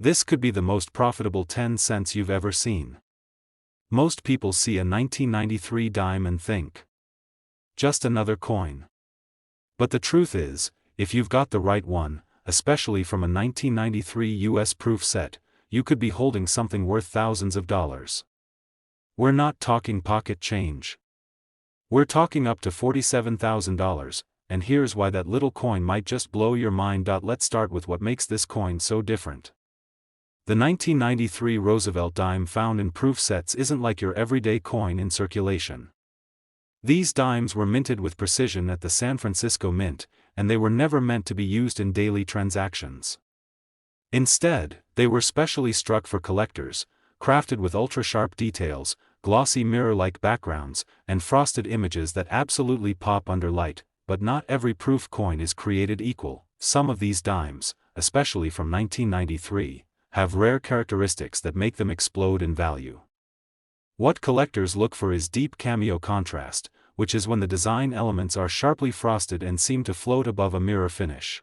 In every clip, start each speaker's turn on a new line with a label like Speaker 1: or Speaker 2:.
Speaker 1: This could be the most profitable 10 cents you've ever seen. Most people see a 1993 dime and think, just another coin. But the truth is, if you've got the right one, especially from a 1993 US proof set, you could be holding something worth thousands of dollars. We're not talking pocket change. We're talking up to $47,000, and here's why that little coin might just blow your mind. Let's start with what makes this coin so different. The 1993 Roosevelt dime found in proof sets isn't like your everyday coin in circulation. These dimes were minted with precision at the San Francisco Mint, and they were never meant to be used in daily transactions. Instead, they were specially struck for collectors, crafted with ultra-sharp details, glossy mirror-like backgrounds, and frosted images that absolutely pop under light. But not every proof coin is created equal. Some of these dimes, especially from 1993, have rare characteristics that make them explode in value. What collectors look for is deep cameo contrast, which is when the design elements are sharply frosted and seem to float above a mirror finish.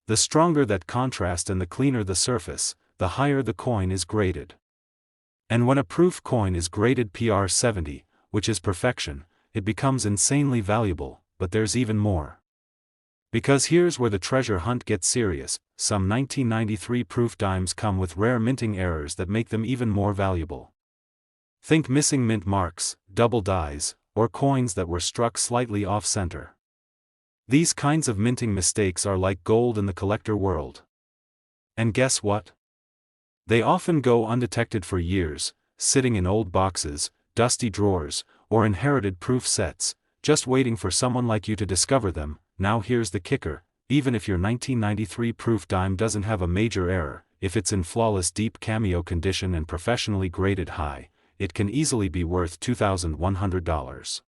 Speaker 1: The stronger that contrast and the cleaner the surface, the higher the coin is graded. And when a proof coin is graded PR 70, which is perfection, it becomes insanely valuable. But there's even more. Because here's where the treasure hunt gets serious. Some 1993 proof dimes come with rare minting errors that make them even more valuable. Think missing mint marks, double dies, or coins that were struck slightly off-center. These kinds of minting mistakes are like gold in the collector world. And guess what? They often go undetected for years, sitting in old boxes, dusty drawers, or inherited proof sets, just waiting for someone like you to discover them. Now here's the kicker: even if your 1993 proof dime doesn't have a major error, if it's in flawless deep cameo condition and professionally graded high, it can easily be worth $2,100.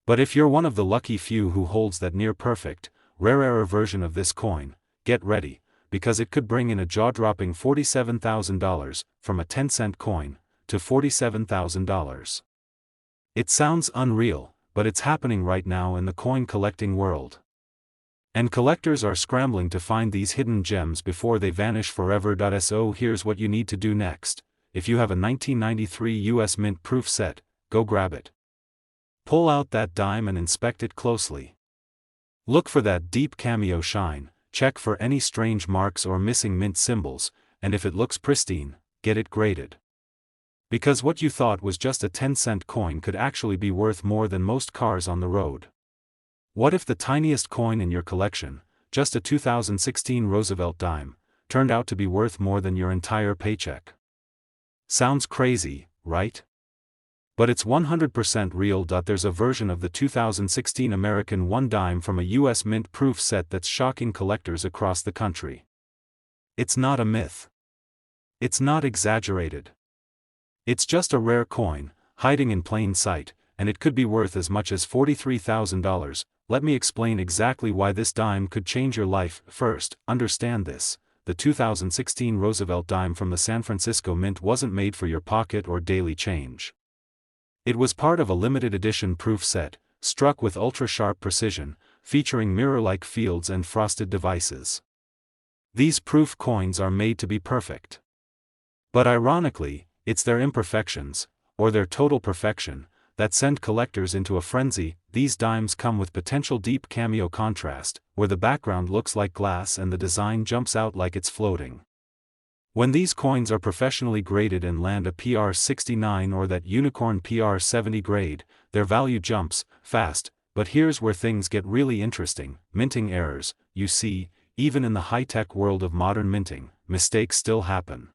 Speaker 1: But if you're one of the lucky few who holds that near-perfect, rare error version of this coin, get ready, because it could bring in a jaw-dropping $47,000, from a 10-cent coin, to $47,000. It sounds unreal, but it's happening right now in the coin collecting world. And collectors are scrambling to find these hidden gems before they vanish forever. So here's what you need to do next. If you have a 1993 US Mint proof set, go grab it. Pull out that dime and inspect it closely. Look for that deep cameo shine, check for any strange marks or missing mint symbols, and if it looks pristine, get it graded. Because what you thought was just a 10-cent coin could actually be worth more than most cars on the road. What if the tiniest coin in your collection, just a 2016 Roosevelt dime, turned out to be worth more than your entire paycheck? Sounds crazy, right? But it's 100% real. There's a version of the 2016 American 1 dime from a US Mint proof set that's shocking collectors across the country. It's not a myth. It's not exaggerated. It's just a rare coin, hiding in plain sight, and it could be worth as much as $43,000. Let me explain exactly why this dime could change your life. First, understand this: the 2016 Roosevelt dime from the San Francisco Mint wasn't made for your pocket or daily change. It was part of a limited edition proof set, struck with ultra-sharp precision, featuring mirror-like fields and frosted devices. These proof coins are made to be perfect. But ironically, it's their imperfections, or their total perfection, that send collectors into a frenzy. These dimes come with potential deep cameo contrast, where the background looks like glass and the design jumps out like it's floating. When these coins are professionally graded and land a PR 69 or that unicorn PR 70 grade, their value jumps fast. But here's where things get really interesting: minting errors. You see, even in the high-tech world of modern minting, mistakes still happen.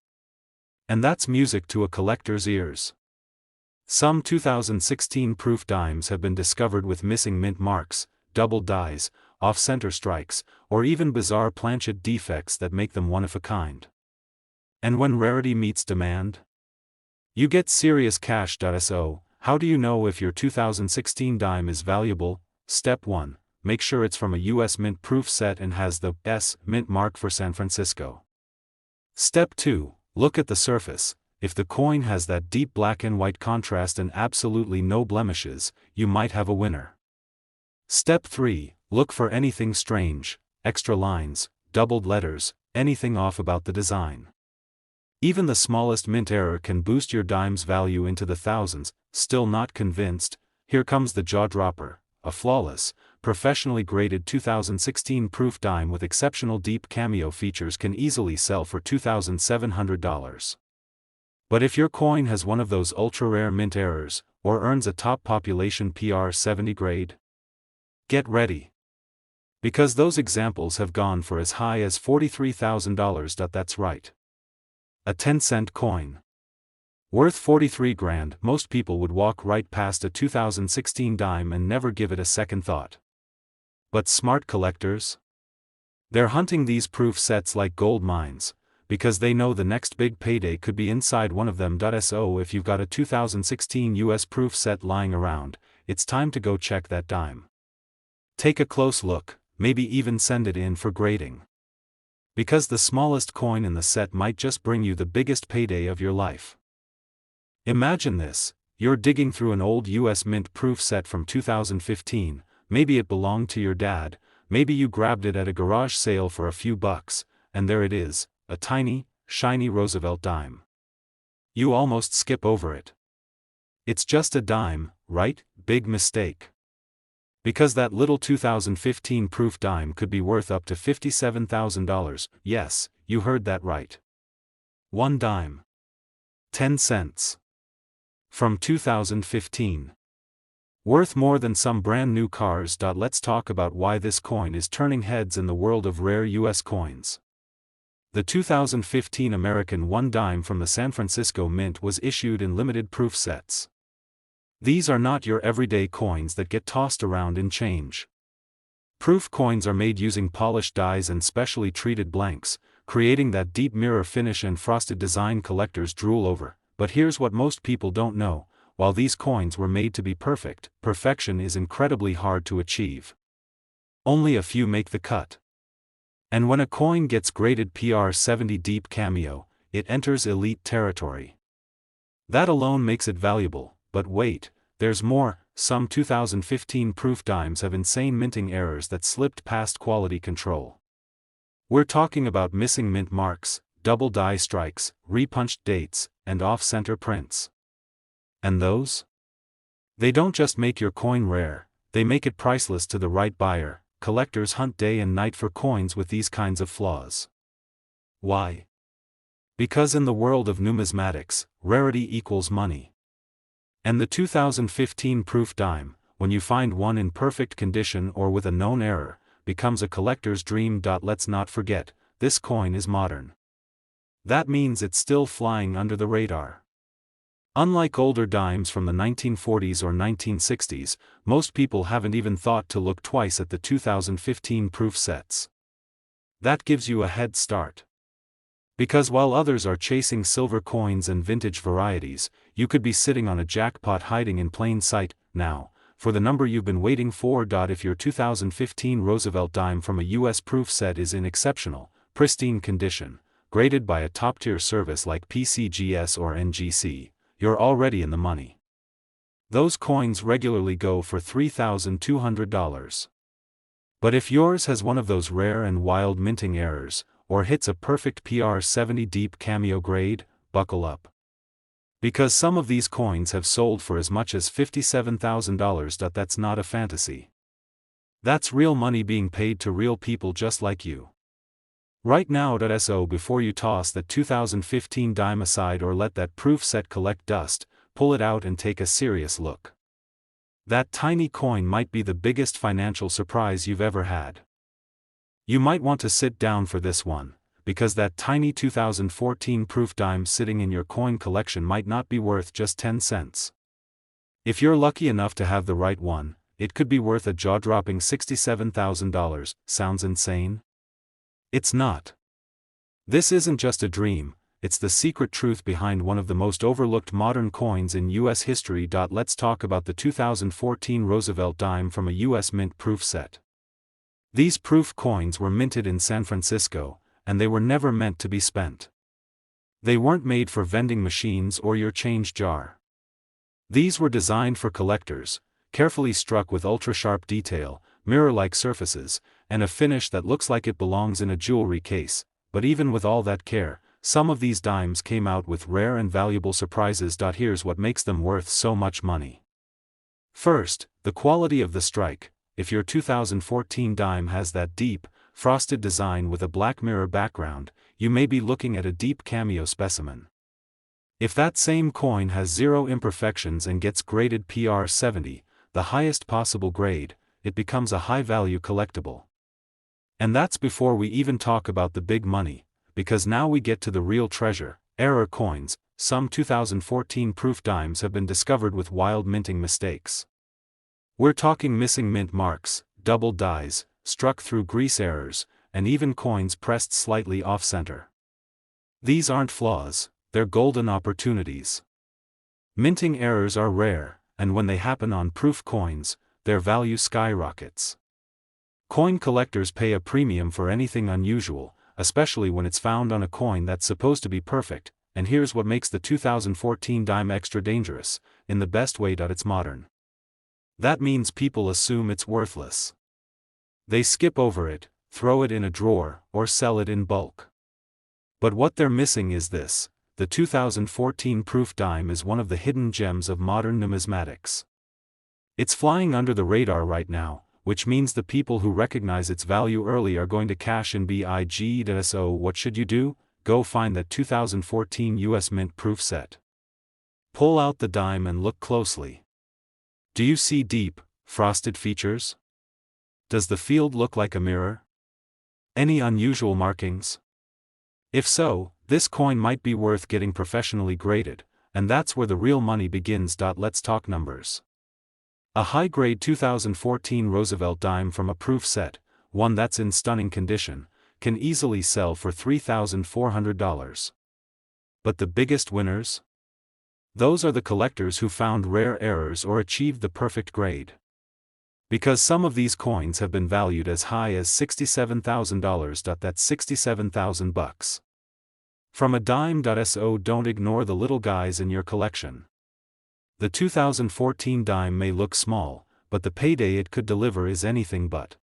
Speaker 1: And that's music to a collector's ears. Some 2016 proof dimes have been discovered with missing mint marks, double dies, off-center strikes, or even bizarre planchet defects that make them one of a kind. And when rarity meets demand, you get serious cash. So, how do you know if your 2016 dime is valuable? Step 1. Make sure it's from a US Mint proof set and has the S Mint mark for San Francisco. Step 2. Look at the surface. If the coin has that deep black and white contrast and absolutely no blemishes, you might have a winner. Step 3. Look for anything strange, extra lines, doubled letters, anything off about the design. Even the smallest mint error can boost your dime's value into the thousands. Still not convinced? Here comes the jaw-dropper, a flawless, professionally graded 2016 proof dime with exceptional deep cameo features can easily sell for $2,700. But if your coin has one of those ultra-rare mint errors, or earns a top population PR70 grade, get ready. Because those examples have gone for as high as $43,000. That's right. A 10-cent coin. Worth 43 grand, most people would walk right past a 2016 dime and never give it a second thought. But smart collectors? They're hunting these proof sets like gold mines, because they know the next big payday could be inside one of them. So if you've got a 2016 US proof set lying around, it's time to go check that dime. Take a close look, maybe even send it in for grading. Because the smallest coin in the set might just bring you the biggest payday of your life. Imagine this: you're digging through an old US mint proof set from 2015, maybe it belonged to your dad, maybe you grabbed it at a garage sale for a few bucks, and there it is, a tiny, shiny Roosevelt dime. You almost skip over it. It's just a dime, right? Big mistake. Because that little 2015 proof dime could be worth up to $57,000, yes, you heard that right. One dime. 10 cents. From 2015. Worth more than some brand new cars. Let's talk about why this coin is turning heads in the world of rare US coins. The 2015 American 1 dime from the San Francisco Mint was issued in limited proof sets. These are not your everyday coins that get tossed around in change. Proof coins are made using polished dies and specially treated blanks, creating that deep mirror finish and frosted design collectors drool over. But here's what most people don't know: while these coins were made to be perfect, perfection is incredibly hard to achieve. Only a few make the cut. And when a coin gets graded PR70 deep cameo, it enters elite territory. That alone makes it valuable, but wait, there's more. Some 2015 proof dimes have insane minting errors that slipped past quality control. We're talking about missing mint marks, double die strikes, repunched dates, and off-center prints. And those? They don't just make your coin rare, they make it priceless to the right buyer. Collectors hunt day and night for coins with these kinds of flaws. Why? Because in the world of numismatics, rarity equals money. And the 2015 proof dime, when you find one in perfect condition or with a known error, becomes a collector's dream. Let's not forget, this coin is modern. That means it's still flying under the radar. Unlike older dimes from the 1940s or 1960s, most people haven't even thought to look twice at the 2015 proof sets. That gives you a head start. Because while others are chasing silver coins and vintage varieties, you could be sitting on a jackpot hiding in plain sight. Now, for the number you've been waiting for. If your 2015 Roosevelt dime from a US proof set is in exceptional, pristine condition, graded by a top-tier service like PCGS or NGC, you're already in the money. Those coins regularly go for $3,200. But if yours has one of those rare and wild minting errors, or hits a perfect PR70 deep cameo grade, buckle up. Because some of these coins have sold for as much as $57,000. That's not a fantasy. That's real money being paid to real people just like you. Right now. So before you toss that 2015 dime aside or let that proof set collect dust, pull it out and take a serious look. That tiny coin might be the biggest financial surprise you've ever had. You might want to sit down for this one, because that tiny 2014 proof dime sitting in your coin collection might not be worth just 10 cents. If you're lucky enough to have the right one, it could be worth a jaw-dropping $67,000. Sounds insane? It's not. This isn't just a dream, it's the secret truth behind one of the most overlooked modern coins in US history. Let's talk about the 2014 Roosevelt dime from a US mint proof set. These proof coins were minted in San Francisco, and they were never meant to be spent. They weren't made for vending machines or your change jar. These were designed for collectors, carefully struck with ultra-sharp detail, mirror-like surfaces, and a finish that looks like it belongs in a jewelry case. But even with all that care, some of these dimes came out with rare and valuable surprises. Here's what makes them worth so much money. First, the quality of the strike. If your 2014 dime has that deep, frosted design with a black mirror background, you may be looking at a deep cameo specimen. If that same coin has zero imperfections and gets graded PR 70, the highest possible grade, it becomes a high-value collectible. And that's before we even talk about the big money, because now we get to the real treasure, error coins. Some 2014-proof dimes have been discovered with wild minting mistakes. We're talking missing mint marks, double dies, struck through grease errors, and even coins pressed slightly off-center. These aren't flaws, they're golden opportunities. Minting errors are rare, and when they happen on proof coins, their value skyrockets. Coin collectors pay a premium for anything unusual, especially when it's found on a coin that's supposed to be perfect, and here's what makes the 2014 dime extra dangerous, in the best way. It's modern. That means people assume it's worthless. They skip over it, throw it in a drawer, or sell it in bulk. But what they're missing is this: the 2014 proof dime is one of the hidden gems of modern numismatics. It's flying under the radar right now, which means the people who recognize its value early are going to cash in big. So what should you do? Go find that 2014 US Mint proof set. Pull out the dime and look closely. Do you see deep, frosted features? Does the field look like a mirror? Any unusual markings? If so, this coin might be worth getting professionally graded, and that's where the real money begins. Let's talk numbers. A high-grade 2014 Roosevelt dime from a proof set, one that's in stunning condition, can easily sell for $3,400. But the biggest winners? Those are the collectors who found rare errors or achieved the perfect grade. Because some of these coins have been valued as high as $67,000. That's $67,000. From a dime. So don't ignore the little guys in your collection. The 2014 dime may look small, but the payday it could deliver is anything but.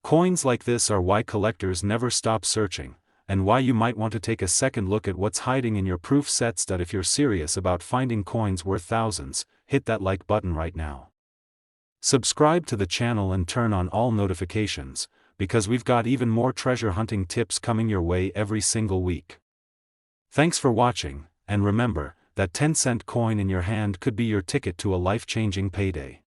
Speaker 1: Coins like this are why collectors never stop searching, and why you might want to take a second look at what's hiding in your proof sets. If you're serious about finding coins worth thousands, hit that like button right now. Subscribe to the channel and turn on all notifications, because we've got even more treasure hunting tips coming your way every single week. Thanks for watching, and remember, that 10-cent coin in your hand could be your ticket to a life-changing payday.